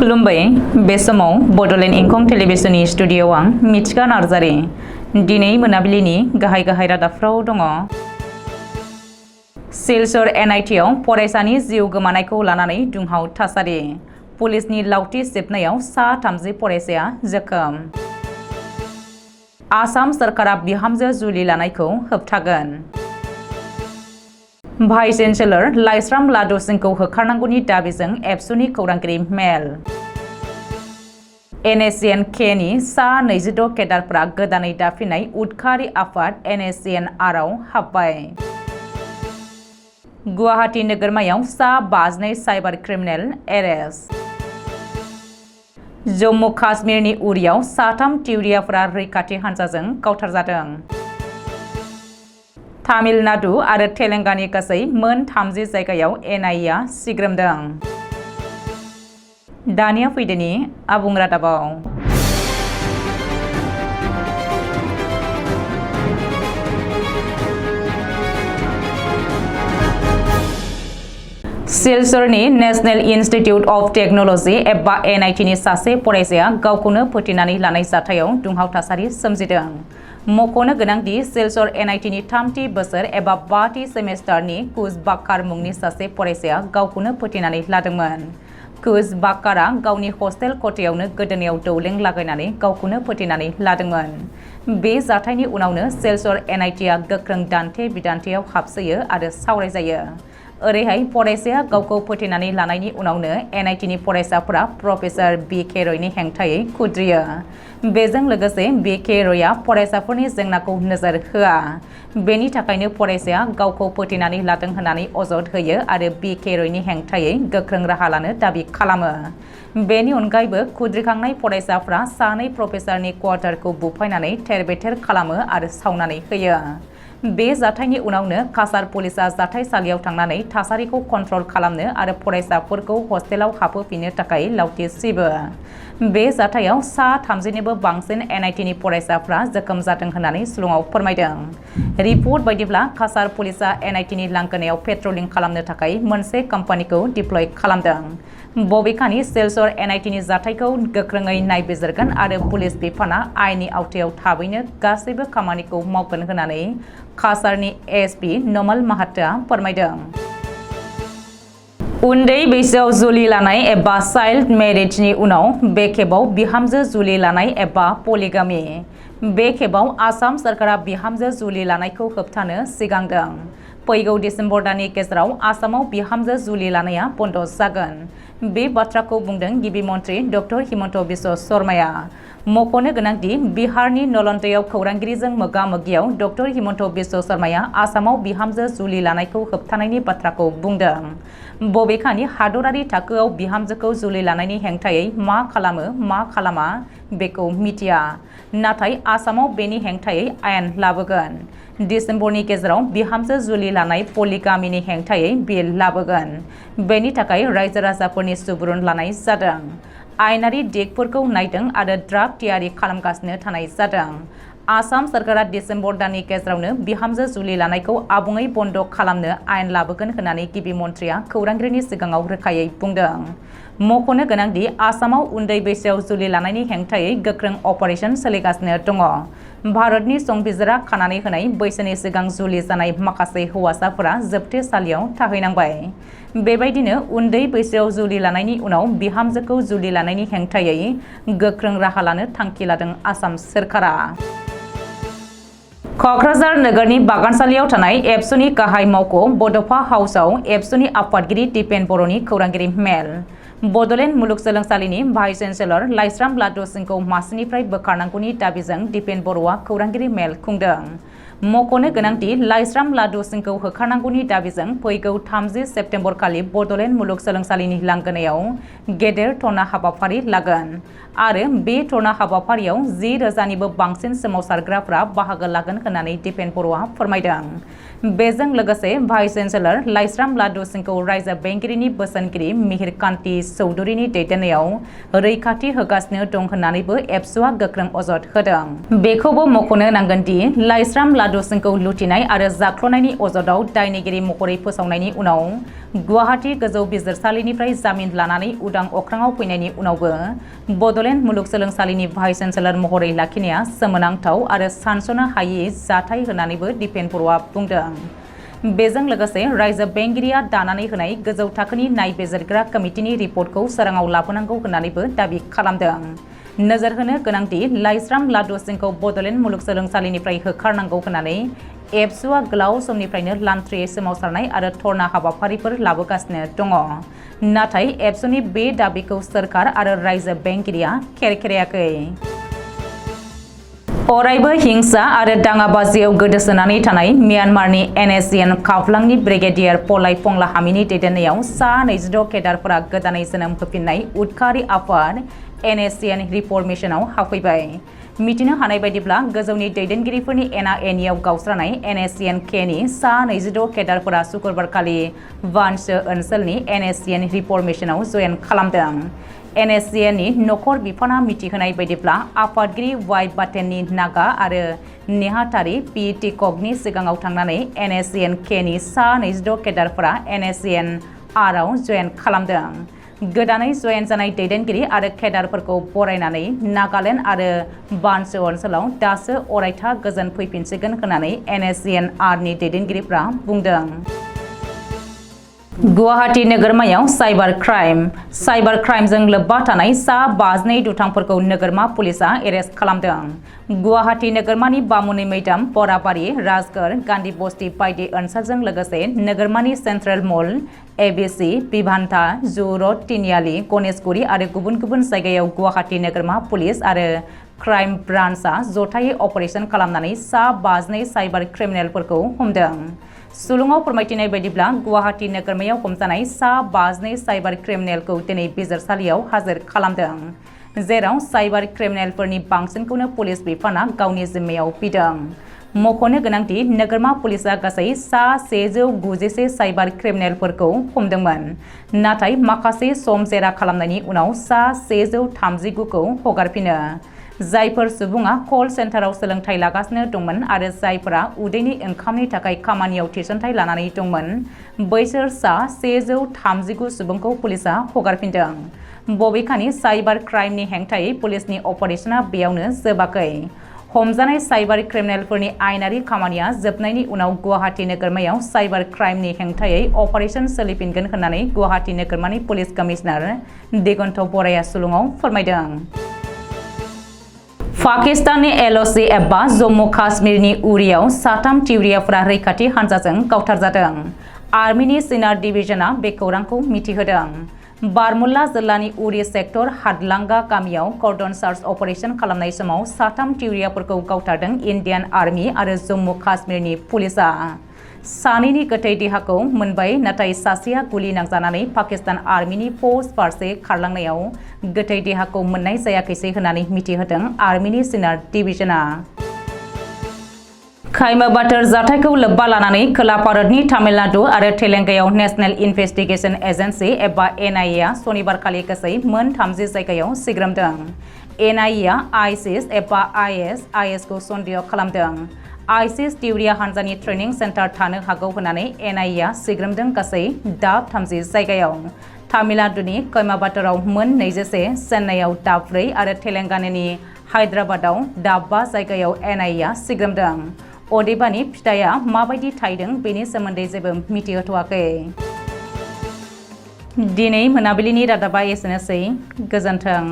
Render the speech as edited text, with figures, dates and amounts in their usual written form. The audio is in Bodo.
खुलुमबाय बे समाव बडोलेण्ड इंखं टेलिभिजननि स्टुडिय'आव आं मिथिका नार्जारी दिनै मोनाबिलिनि गाहाय रादाबफ्राव दङ। सिलचर एनआईटिआव फरायसानि जिउ गोमानायखौ लानानै दुंहाव थासारि पुलिसनि लावथि सिबनायाव सा 30 फरायसाया जोखोम। आसाम सरकारा बिहामजो जुलि लानायखौ होबथागोन। भाइस चेन्सेलर लाइस्राम लादु सिंहखौ होखारनांगौनि दाबिजों एबसुनि खौरांगिरि मेल। NSCN-K नि सा 26 केडारफ्रा गोदानै दाफिननाय उदखारि आफाद NSCN-Rआव हाबबाय। गुवाहाटी नोगोरमायाव सा 52 साइबार क्रिमिनेल एरेस्ट। जम्मु काश्मीरनि उरियाव साथाम टिउरियाफोरा रैखाथि हान्जाजों गावथारजादों। तामिलनाडु आरो तेलेंगानानि गासै मोन 30 जायगायाव NIA सिग्रोमदों। दानिया फैदोनि आबुं रादाबाव। सिलचरनि नेशनेल इन्स्टिट्यूट अफ टेक्न'लजि एबा NIT नि सासे फरायसाया गावखौनो फोथैनानै लानाय जाथायाव दुंहाव थासारि सोमजिदों। मख'नो गोनांदि सिलचर NIT नि 3थि बोसोर एबा 5थि सेमेस्टारनि कुश बाक्कार मुंनि सासे फरायसाया गावखौनो फोथैनानै लादोंमोन। कुश बाक्कारा गावनि हस्टेल खथायावनो गोदोनायाव दौलें लागायनानै गावखौनो फोथैनानै लादोंमोन। बे जाथायनि उनावनो सिलचर NIT आ गोख्रों दान्थे बिदान्थेयाव हाबसोयो आरो सावरायजायो। ओरैहाय फरायसाया गावखौ फोथैनानै लानायनि उनावनो NIT नि फरायसाफोरा प्रफेसर B.K. रयनि हेंथायै खुद्रियो। बेजों लोगोसे B.K. रयआ फरायसाफोरनि जेंनाखौ नोजोर होआ। बेनि थाखायनो फरायसाया गावखौ फोथैनानै लादों होननानै अजद होयो आरो B.K. रयनि हेंथायै गोख्रों राहा लानो दाबि खालामो। बेनि अनगायैबो खुद्रिखांनाय फरायसाफ्रा सानै प्रफेसरनि क्वार्टारखौ बुफायनानै थेर-बेथेर खालामो आरो सावनानै होयो। बे जाथायनि उनावनो काछार पुलिसआ जाथायसालियाव थांनानै थासारिखौ कन्ट्रल खालामनो आरो फरायसाफोरखौ हस्टेलाव हाबहोफिननो थाखाय लावथि सिबो। बे जाथायाव सा 30निबो बांसिन NIT नि फरायसाफ्रा जोखोम जादों होननानै शिलंआव फोरमायदों। रिपर्ट बायदिब्ला काछार पुलिसआ NIT नि लांगोनायाव पेट्रलिं खालामनो थाखाय मोनसे कम्पानिखौ डिप्लय खालामदों। बबेखानि सिलचर NIT नि जाथायखौ गोख्रोङै नायबिजिरगोन आरो पुलिस बिफाना आयेननि आवथायाव थाबैनो गासैबो खामानिखौ मावगोन होननानै काछारनि ASP नमल माहातोआ फोरमायदों। उन्दै बैसोआव जुलि लानाय एबा चाइल्ड मेरिजनि उनाव बे खेबाव बिहामजो जुलि लानाय एबा पलिगामी। बे खेबाव आसाम सरकारा बिहामजो जुलि लानायखौ होबथानो सिगांदों। फैगौ डिसेम्बर दाननि गेजेराव आसामाव बिहामजो जुलि लानाया बन्द जागोन। बे बाथ्राखौ बुंदों गिबि मन्थ्रि डक्टर हिमन्त बिश्व शर्माया। मख'नो गोनांदि बिहारनि नलन्दायाव खौरांगिरिजों मोगा-मोगियाव डक्टर हिमन्त बिश्व शर्माया आसामाव बिहामजो जुलि लानायखौ होबथानायनि बाथ्राखौ बुंदों। बबेखानि हादरारि थाखोआव बिहामजोखौ जुलि लानायनि हेंथायै मा खालामो मा खालामा बेखौ मिथिया। नाथाय आसामाव बेनि हेंथायै आयेन लाबोगोन। डिसेम्बरनि गेजेराव बिहामजो जुलि लानाय पलिगामीनि हेंथायै बिल लाबोगोन। बेनि थाखाय रायजो राजाफोरनि सुबुरुन लानाय जादों। आयेनारि दिगफोरखौ नायदों आरो ड्राफ्ट थियारि खालामगासिनो थानाय जादों। आसाम सरकारा डिसेम्बर दाननि गेजेरावनो बिहामजो जुलि लानायखौ आबुङै बन्द खालामनो आयेन लाबोगोन होननानै गिबि मन्थ्रिया खौरांगिरिनि सिगाङाव रोखायै बुंदों। मख'नो गोनांदि आसामाव उन्दै बैसोआव जुलि लानायनि हेंथायै गोख्रों अपारेशन सोलिगासिनो दङ। भारतनि संबिजिरा खानानै होनाय बैसोनि सिगां जुलि जानाय माखासे हौवासाफोरा जोबथेसालियाव थाहैनांबाय। बेबायदिनो उन्दै बैसोआव जुलि लानायनि उनाव बिहामजोखौ जुलि लानायनि हेंथायै गोख्रों राहा लानो थांखि लादों आसाम सोरखारा। क'क्राझार नोगोरनि बागानसालियाव थानाय एबसुनि गाहाय मावख' बड'फा हाउसआव एबसुनि आफादगिरि दिपेन बर'नि खौरांगिरि मेल। बड'लेण्ड मुलुगसोलोंसालिनि भाइस चेन्सेलर लाइस्राम लादु सिंहखौ मासिनिफ्राय बोखारनांगौनि दाबिजों दिपेन बर'आ खौरांगिरि मेल खुंदों। मख'नो गोनांदि लाइस्राम लादु सिंहखौ होखारनांगौनि दाबिजों फैगौ 30 सेप्तेम्बर खालि बड'लेण्ड मुलुगसोलोंसालिनि लांगोनायाव गेदेर धरना हाबाफारि लागोन आरो बे धरना हाबाफारियाव 10,000निबो बांसिन सोमावसारग्राफ्रा बाहागो लागोन होननानै दिपेन बर'आ फोरमायदों। बेजों लोगोसे भाइस चेन्सेलर लाइस्राम लादु सिंहखौ रायजो बेंगिरिनि बोसोनगिरि मिहिर कान्ति चौधुरीनि दैदेननायाव रैखाथि होगासिनो दं होननानैबो एबसुआ गोख्रों अजद होदों। बेखौबो मख'नो नांगोन दि लाइस्राम लादु सिंहखौ लुथिनाय आरो जाख्ल'नायनि अजदआव दायनिगिरि महरै फोसावनायनि उनाव गुवाहाटी गोजौ बिजिरसालिनिफ्राय जामिन लानानै उदां अख्राङाव फैनायनि उनावबो बड'लेण्ड मुलुगसोलोंसालिनि भाइस चेन्सेलर महरै लाखिनाया सोमोनांथाव आरो सानस'नो हायै जाथाय होननानैबो दिपेन बर'आ बुंदों। बेजों लोगोसे रायजो बेंगिरिया दानानै होनाय गोजौ थाखोनि नायबिजिरग्रा कमिटिनि रिपर्टखौ सोराङाव लाबोनांगौ होननानैबो दाबि खालामदों। नोजोर होनो गोनांदि लाइस्राम लादु सिंखौ बड'लेण्ड मुलुगसोलोंसालिनिफ्राय होखारनांगौ होननानै एबसुआ गोलाव समनिफ्रायनो लान्थ्रियै सोमावसारनाय आरो धर्ना हाबाफारिफोर लाबोगासिनो दङ। नाथाय एबसुनि बे दाबिखौ सोरखार आरो रायजो बेंगिरिया खेरखेरायाखै। अरायबो हिंसा आरो दाङाबाजियाव गोदोसोनानै थानाय म्यानमारनि NSCN खाफ्लांनि ब्रिगेडियार पलाइ पंला हामिनि दैदेननायाव सा 26 केडारफोरा गोदानै जोनोम होफिननाय उदखारि आफाद NSCN रिफर्मेशनाव हाबफैबाय। मिथिनो हानाय बायदिब्ला गोजौनि दैदेनगिरिफोरनि एना-एनियाव गावस्रानाय NSCN केनि सा 26 केडारफोरा सुक्रुबारखालि वानसो ओनसोलनि NSCN रिफर्मेशनाव जयेन खालामदों। NSCNनि नखर बिफाना मिथिहोनाय बायदिब्ला आफादगिरि वाइ बाटेननि नागा आरो नेहाथारि पि टिककनि सिगाङाव थांनानै NSCN केनि सा 26 केडारफोरा NSCN आरआव जयेन खालामदों। गोदानै जयेन जानाय दैदेनगिरि आरो केडारफोरखौ बरायनानै नागालेण्ड आरो वानसो ओनसोलाव दासो अरायथा गोजोन फैफिनसिगोन होननानै NSCN आरनि दैदेनगिरिफ्रा बुंदों। गुवाहाटी नोगोरमायाव साइबार क्राइमजों लोब्बा थानाय सा 52 दुथांफोरखौ नोगोरमा पुलिसआ एरेस्ट खालामदों। गुवाहाटी नोगोरमानि बामुनि मैदाम, बराबारि, राजगोर, गान्धी बस्ति बायदि ओनसोलजों लोगोसे नोगोरमानि सेन्ट्रेल मल, ABC, बिभान्ता, जु रड, तिनिआलि, गणेशगुरि आरो गुबुन गुबुन जायगायाव गुवाहाटी नोगोरमा पुलिस आरो क्राइम ब्रान्चआ जथायै अपारेशन खालामनानै सा 52 साइबार क्रिमिनेलफोरखौ हमदों। सुलुङाव फोरमायथिनाय बायदिब्ला गुवाहाटी नोगोरमायाव हमजानाय सा 52 साइबार क्रिमिनेलखौ दिनै बिजिरसालियाव हाजिर खालामदों, जेराव साइबार क्रिमिनेलफोरनि बांसिनखौनो पुलिस बिफाना गावनि जिम्मायाव बिदों। मख'नो गोनांदि नोगोरमा पुलिसआ गासै सा 191 साइबार क्रिमिनेलफोरखौ हमदोंमोन, नाथाय माखासे सम जेरा खालामनायनि उनाव सा 139खौ हगारफिनो। जायफोर सुबुङा कल सेन्टाराव सोलोंथाइ लागासिनो दंमोन आरो जायफोरा उदैनि ओंखामनि थाखाय खामानियाव थिसनथाइ लानानै दंमोन, बैसोर सा 139 सुबुंखौ पुलिसआ हगारफिनदों। बबेखानि साइबार क्राइमनि हेंथायै पुलिसनि अपारेशना बेयावनो जोबाखै। हमजानाय साइबार क्रिमिनेलफोरनि आयेनारि खामानिया जोबनायनि उनाव गुवाहाटी नोगोरमायाव साइबार क्राइमनि हेंथायै अपारेशन सोलिफिनगोन होननानै गुवाहाटी नोगोरमानि पुलिस कमिशनार दिगन्त बराया सुलुङाव फोरमायदों। पाकिस्ताननि LOC एबा जम्मु काश्मीरनि उरियाव साथाम तिउरियाफोरा रैखाथि हान्जाजों गावथारजादों। आर्मिनि सिनार डिभिजनआ बे खौरांखौ मिथिहोदों। बारमुल्ला जिल्लानि उरि सेक्टर हादलांगा गामियाव कर्डन सार्च अपारेशन खालामनाय समाव साथाम तिउरियाफोरखौ गावथारदों इन्डियान आर्मि आरो जम्मु काश्मीरनि पुलिसआ। सानैनि गोथै देहाखौ मोनबाय, नाथाय सासेया गुलि नांजानानै पाकिस्तान आर्मिनि पस्ट फारसे खारलांनायाव गोथै देहाखौ मोननाय जायाखैसै होननानै मिथिहोदों आर्मिनि सिनार डिभिजनआ। खायमा बाथोर जाथायखौ लोब्बा लानानै खोला भारतनि तामिलनाडु आरो तेलेंगायाव नेशनेल इनभेस्टिगेशन एजेन्सि एबा NIA सनिबारखालि गासै मोन 30 जायगायाव सिग्रोमदों। NIA आइसिस एबा IS खौ सन्देह खालामदों। आइसिस तिउरिया हान्जानि ट्रेनिं सेन्टार थानो हागौ होननानै NIA सिग्रोमदों गासै दाब 30 जायगायाव। तामिलनाडुनि कयमाबाटोराव मोन 21, चेन्नाईआव दाब 4 आरो तेलेंगानानि हायद्राबादाव दाब 5 जायगायाव NIA सिग्रोमदों। अदेबानि फिथाइया माबायदि थायदों बेनि सोमोन्दै जेबो मिथिहोथ'वाखै। दिनै मोनाबिलिनि रादाबा एसेनोसै। गोजोन्थों।